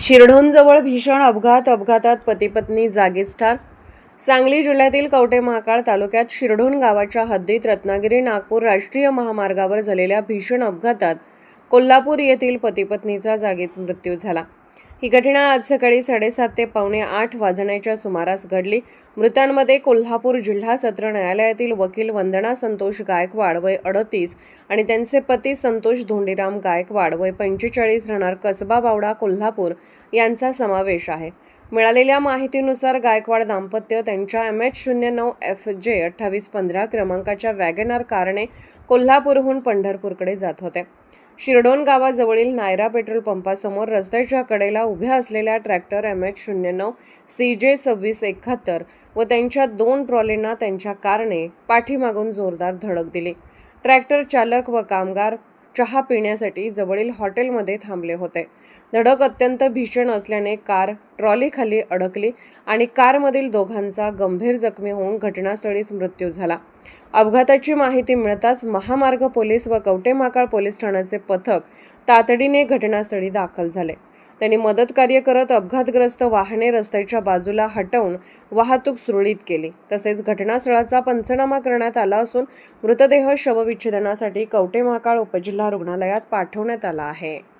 शिरढोणजवळ भीषण अपघातात पती-पत्नी जागीच ठार. सांगली जिल्ह्यातील कवठे महांकाळ तालुक्यात शिरढोण गावाच्या हद्दीत रत्नागिरी-नागपूर राष्ट्रीय महामार्गावर झालेल्या भीषण अपघातात कोल्हापूर येथील पती-पत्नीचा जागीच मृत्यू झाला. ही घटना आज सकाळी 7:30 ते पावणे 8 वाजण्याच्या सुमारास घडली. मृतांमध्ये कोल्हापूर जिल्हा सत्र न्यायालयातील वकील वंदना संतोष गायकवाड वय 38 आणि त्यांचे पती संतोष धोंडीराम गायकवाड वय 45 राहणार कसबा बावडा कोल्हापूर यांचा समावेश आहे. मिळालेल्या माहितीनुसार गायकवाड दाम्पत्य त्यांच्या MH09 FJ 2815 क्रमांकाच्या वॅगनआर कारने कोल्हापूरहून पंढरपूरकडे जात होते. शिरढोण गावाजवळील नायरा पेट्रोल पंपासमोर रस्त्याच्या कडेला उभ्या असलेल्या ट्रॅक्टर MH09 CJ 2671 व त्यांच्या 2 ट्रॉलींना त्यांच्या कारने पाठीमागून जोरदार धडक दिली. ट्रॅक्टर चालक व कामगार चहा पिण्यासाठी जवळील हॉटेलमध्ये थांबले होते. धडक अत्यंत भीषण असल्याने कार ट्रॉलीखाली अडकली आणि कारमधील दोघांचा गंभीर जखमी होऊन घटनास्थळीच मृत्यू झाला. अपघाताची माहिती मिळताच महामार्ग पोलीस व कवठे महांकाळ पोलीस ठाण्याचे पथक तातडीने घटनास्थळी दाखल झाले. त्यांनी मदत कार्य करत अपघातग्रस्त वाहने रस्त्याच्या बाजूला हटवून वाहतूक सुरळीत केली. तसेच घटनास्थळाचा पंचनामा करण्यात आला असून मृतदेह शवविच्छेदनासाठी कवठे महांकाळ उपजिल्हा रुग्णालयात पाठवण्यात आला आहे.